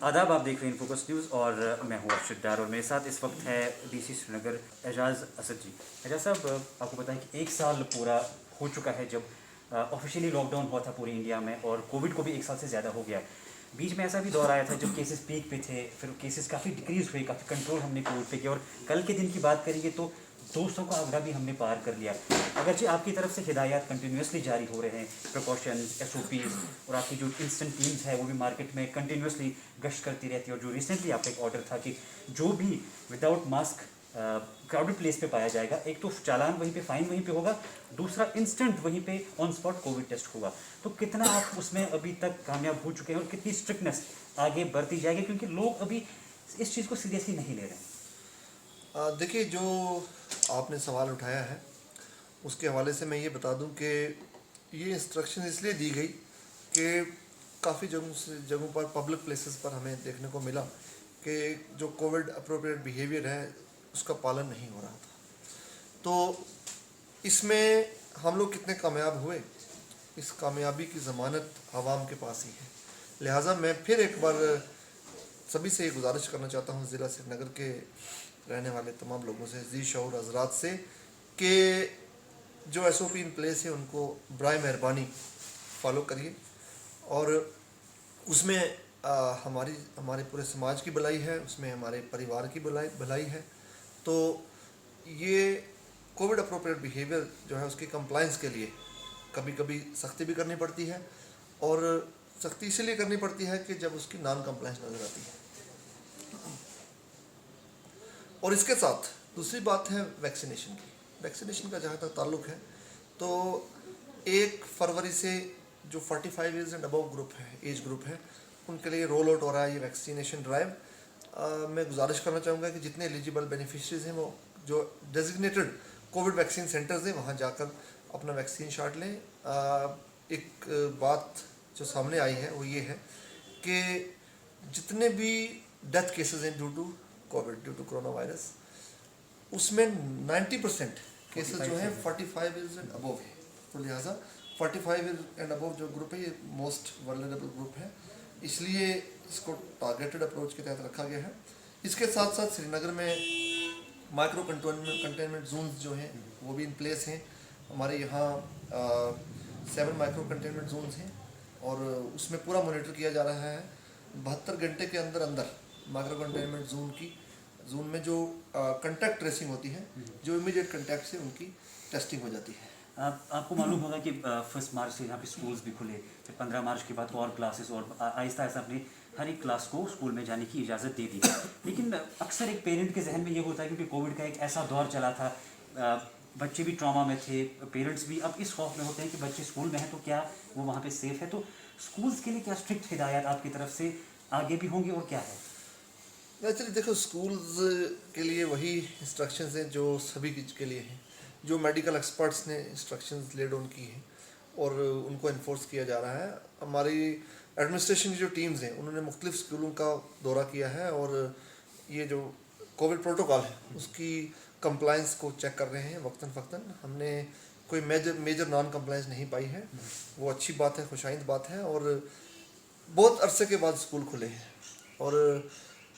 आदाब, आप देख रहे हैं इनफोकस न्यूज़ और मैं हूँ अर्शद डार और मेरे साथ इस वक्त है डीसी श्रीनगर एजाज असद जी। एजाज साहब, आपको बताएं कि एक साल पूरा हो चुका है जब ऑफिशियली लॉकडाउन हुआ था पूरी इंडिया में, और कोविड को भी एक साल से ज़्यादा हो गया। बीच में ऐसा भी दौर आया था जब केसेस पीक पे थे, फिर केसेस काफ़ी डिक्रीज़ हुए, काफ़ी कंट्रोल हमने कोविड पे किया, और कल के दिन की बात करेंगे तो 200 का आंकड़ा भी हमने पार कर लिया। अगरचे आपकी तरफ से हिदायत कंटिन्यूसली जारी हो रहे हैं, प्रिकॉशंस, एसओपीज़, और आपकी जो इंस्टेंट टीम्स है वो भी मार्केट में कंटिन्यूसली गश्त करती रहती है। और जो रिसेंटली आपका एक ऑर्डर था कि जो भी विदाउट मास्क क्राउडेड प्लेस पे पाया जाएगा, एक तो चालान वहीं पे, फाइन वहीं पे होगा, दूसरा इंस्टेंट वहीं पे ऑन स्पॉट कोविड टेस्ट होगा। तो कितना आप उसमें अभी तक कामयाब हो चुके हैं और कितनी स्ट्रिक्टनेस आगे बढ़ती जाएगी, क्योंकि लोग अभी इस चीज़ को सीरियसली नहीं ले रहे हैं। देखिए, जो आपने सवाल उठाया है उसके हवाले से मैं ये बता दूं कि ये इंस्ट्रक्शन इसलिए दी गई कि काफ़ी जगहों पर पब्लिक प्लेसेस पर हमें देखने को मिला कि जो कोविड अप्रोप्रिएट बिहेवियर है उसका पालन नहीं हो रहा था। तो इसमें हम लोग कितने कामयाब हुए, इस कामयाबी की ज़मानत आवाम के पास ही है। लिहाजा मैं फिर एक बार सभी से ये गुजारिश करना चाहता हूँ, ज़िला श्रीनगर के रहने वाले तमाम लोगों से, जी शऊर हजरात से, कि जो एसओपी इन प्लेस है उनको बराए मेहरबानी फॉलो करिए। और उसमें हमारे पूरे समाज की भलाई है, उसमें हमारे परिवार की भलाई है। तो ये कोविड अप्रोप्रिएट बिहेवियर जो है उसकी कंप्लाइंस के लिए कभी कभी सख्ती भी करनी पड़ती है, और सख्ती इसलिए करनी पड़ती है कि जब उसकी नॉन कंप्लाइंस नज़र आती है। और इसके साथ दूसरी बात है वैक्सीनेशन की। वैक्सीनेशन का जहाँ तक ताल्लुक़ है तो 1 फरवरी से जो 45 ईयर्स एंड अबव ग्रुप है, एज ग्रुप है, उनके लिए रोल आउट हो रहा है ये वैक्सीनेशन ड्राइव। मैं गुजारिश करना चाहूँगा कि जितने एलिजिबल बेनिफिशरीज हैं वो जो डेजिग्नेटेड कोविड वैक्सीन सेंटर्स हैं वहाँ जाकर अपना वैक्सीन शॉट लें। एक बात जो सामने आई है वो ये है कि जितने भी डेथ केसेस हैं due to COVID, due to corona virus, उसमें 90% केसेस जो हैं 45 ईयर्स एंड अबव है। तो लिहाजा 45 ईयर एंड अबव जो ग्रुप है ये मोस्ट वल्नरेबल ग्रुप है, इसलिए इसको टारगेटेड अप्रोच के तहत रखा गया है। इसके साथ साथ श्रीनगर में माइक्रो कंटेनमेंट जोन्स जो हैं वो भी इन प्लेस हैं। हमारे यहाँ 7 माइक्रो कंटेनमेंट जोन्स हैं और उसमें पूरा मॉनिटर किया जा रहा है। 72 घंटे के अंदर अंदर माइक्रो कंटेनमेंट जोन में जो कंटैक्ट ट्रेसिंग होती है, जो इमीडिएट कंटैक्ट से उनकी टेस्टिंग हो जाती है। आपको मालूम होगा कि 1 मार्च से यहाँ पे स्कूल्स भी खुले, फिर 15 मार्च के बाद और क्लासेस, और आहिस्ता आहिस्ता अपने हर एक क्लास को स्कूल में जाने की इजाज़त दे दी। लेकिन अक्सर एक पेरेंट के जहन में ये होता है, क्योंकि कोविड का एक ऐसा दौर चला था, बच्चे भी ट्रॉमा में थे, पेरेंट्स भी अब इस खौफ में होते हैं कि बच्चे स्कूल में हैं तो क्या वो वहाँ पे सेफ़ है। तो स्कूल्स के लिए क्या स्ट्रिक्ट हिदायत आपकी तरफ से आगे भी होंगी और क्या है? एक्चुअली देखो, स्कूल्स के लिए वही इंस्ट्रक्शंस हैं जो सभी के लिए हैं, जो मेडिकल एक्सपर्ट्स ने इंस्ट्रक्शंस ले डाउन की हैं और उनको इन्फोर्स किया जा रहा है। हमारी एडमिनिस्ट्रेशन की जो टीम्स हैं उन्होंने मुख्तलिफ स्कूलों का दौरा किया है और ये जो कोविड प्रोटोकॉल है उसकी कंप्लाइंस को चेक कर रहे हैं वक्तन फ़क्तन। हमने कोई मेजर नॉन कंप्लाइंस नहीं पाई है, वो अच्छी बात है, खुशाइंद बात है। और बहुत अरसे के बाद स्कूल खुले हैं और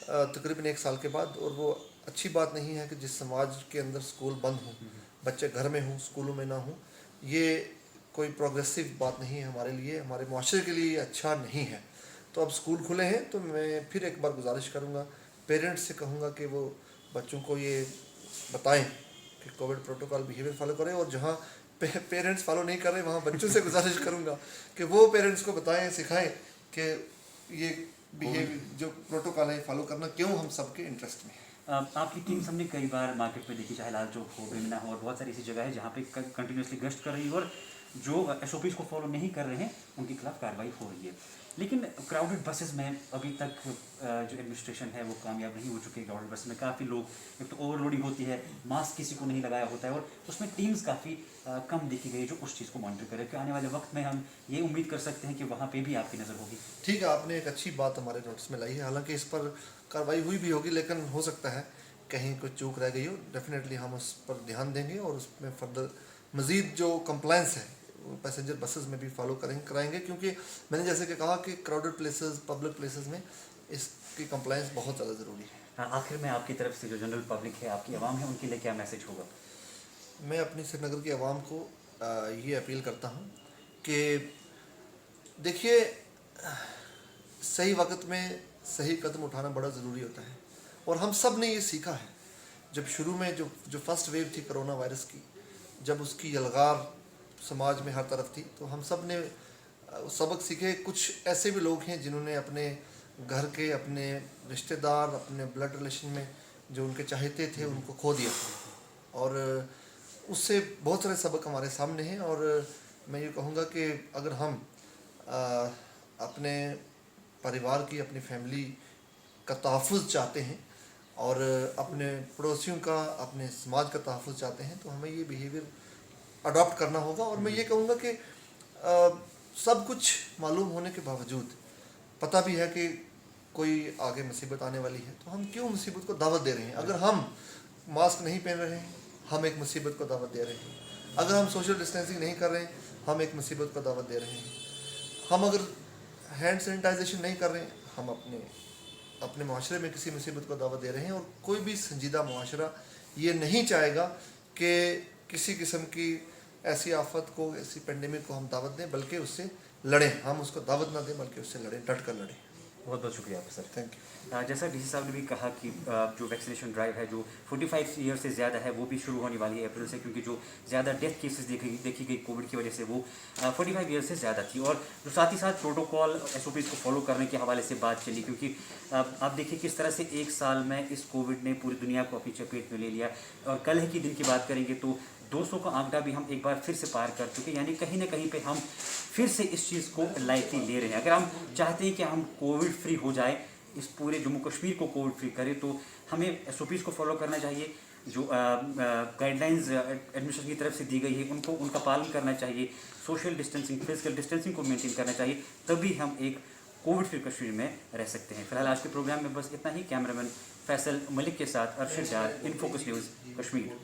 तकरीबन 1 साल के बाद, और वो अच्छी बात नहीं है कि जिस समाज के अंदर स्कूल बंद हों, बच्चे घर में हों, स्कूलों में ना हों, ये कोई प्रोग्रेसिव बात नहीं है हमारे लिए, हमारे माशरे के लिए अच्छा नहीं है। तो अब स्कूल खुले हैं तो मैं फिर एक बार गुजारिश करूँगा, पेरेंट्स से कहूँगा कि वो बच्चों को ये बताएं कि कोविड प्रोटोकॉल बिहेवियर फॉलो करें, और जहाँ पेरेंट्स फॉलो नहीं कर रहे वहाँ बच्चों से गुजारिश करूँगा कि वो पेरेंट्स को बताएं, सिखाएं कि ये बिहेवियर जो प्रोटोकॉल है फॉलो करना क्यों हम सबके इंटरेस्ट में है। आपकी टीम हमने कई बार मार्केट में देखी, चाहे लाल चौक हो, बेमिना हो, और बहुत सारी ऐसी जगह है जहाँ पे कंटिन्यूसली गश्त कर रही है, और जो एसओपीज़ को फॉलो नहीं कर रहे हैं उनके खिलाफ कार्रवाई हो रही है। लेकिन क्राउडेड बसेस में अभी तक जो एडमिनिस्ट्रेशन है वो कामयाब नहीं हो चुकी है। क्राउडेड बस में काफ़ी लोग, एक तो ओवरलोडिंग होती है, मास्क किसी को नहीं लगाया होता है, और उसमें टीम्स काफ़ी कम देखी गई जो उस चीज़ को मॉनिटर करे। कि आने वाले वक्त में हम ये उम्मीद कर सकते हैं कि वहाँ पे भी आपकी नज़र होगी। ठीक है, आपने एक अच्छी बात हमारे नोटिस में लाई है, हालांकि इस पर कार्रवाई हुई भी होगी, लेकिन हो सकता है कहीं कोई चूक रह गई हो। डेफिनेटली हम उस पर ध्यान देंगे और उसमें फर्दर मज़ीद जो कंप्लाइंस है पैसेंजर बसेस में भी फॉलो कराएंगे, क्योंकि मैंने जैसे कि कहा कि क्राउडेड प्लेसेस, पब्लिक प्लेसेस में इसकी कंप्लायंस बहुत ज़्यादा ज़रूरी है। आखिर में आपकी तरफ से जो जनरल पब्लिक है, आपकी आवाम है, उनके लिए क्या मैसेज होगा? मैं अपनी श्रीनगर की आवाम को ये अपील करता हूँ कि देखिए, सही वक्त में सही कदम उठाना बड़ा ज़रूरी होता है, और हम सब ने ये सीखा है। जब शुरू में जो फर्स्ट वेव थी कोरोना वायरस की, जब उसकी यलगार समाज में हर तरफ थी, तो हम सब ने सबक सीखे। कुछ ऐसे भी लोग हैं जिन्होंने अपने घर के, अपने रिश्तेदार, अपने ब्लड रिलेशन में जो उनके चाहते थे, उनको खो दिया, और उससे बहुत सारे सबक हमारे सामने हैं। और मैं ये कहूँगा कि अगर हम अपने परिवार की, अपनी फैमिली का तहफ़्फ़ुज़ चाहते हैं और अपने पड़ोसियों का, अपने समाज का तहफ़्फ़ुज़ चाहते हैं, तो हमें ये बिहेवियर अडॉप्ट करना होगा। और मैं ये कहूँगा कि सब कुछ मालूम होने के बावजूद, पता भी है कि कोई आगे मुसीबत आने वाली है, तो हम क्यों मुसीबत को दावत दे रहे हैं? अगर हम मास्क नहीं पहन रहे हैं, हम एक मुसीबत को दावत दे रहे हैं। अगर हम सोशल डिस्टेंसिंग नहीं कर रहे हैं, हम एक मुसीबत को दावत दे रहे हैं। हम अगर हैंड सैनिटाइजेशन नहीं कर रहे हैं, हम अपने माशरे में किसी मुसीबत को दावत दे रहे हैं। और कोई भी संजीदा माशरा ये नहीं चाहेगा कि किसी किस्म की ऐसी आफत को, ऐसी पेंडेमिक को हम दावत दें, बल्कि उससे लड़ें। हम उसको दावत ना दें, बल्कि उससे लड़ें, डट कर लड़ें। बहुत बहुत शुक्रिया आपका सर। Thank you. जैसा डीसी साहब ने भी कहा कि जो वैक्सीनेशन ड्राइव है, जो 45 ईयर से ज़्यादा है, वो भी शुरू होने वाली है अप्रैल से, क्योंकि जो ज़्यादा डेथ केसेस देखी गई कोविड की वजह से, वो 45 ईयर से ज़्यादा थी। और जो साथ ही साथ प्रोटोकॉल SOPs को फॉलो करने के हवाले से बात चली, क्योंकि आप देखिए किस तरह से एक साल में इस कोविड ने पूरी दुनिया को अपनी चपेट में ले लिया। और कल ही दिन की बात करेंगे तो 200 का आंकड़ा भी हम एक बार फिर से पार कर चुके, यानी कहीं ना कहीं पे हम फिर से इस चीज़ को लाइटली ले रहे हैं। अगर हम चाहते हैं कि हम कोविड फ्री हो जाए, इस पूरे जम्मू कश्मीर को कोविड फ्री करें, तो हमें SOPs को फॉलो करना चाहिए। जो गाइडलाइंस एडमिनिस्ट्रेशन की तरफ से दी गई है, उनका पालन करना चाहिए। सोशल डिस्टेंसिंग, फिजिकल डिस्टेंसिंग को मेंटेन करना चाहिए, तभी हम एक कोविड फ्री कश्मीर में रह सकते हैं। फिलहाल आज के प्रोग्राम में बस इतना ही। कैमरामैन फैसल मलिक के साथ अरशद डार, इनफोकस न्यूज़ कश्मीर।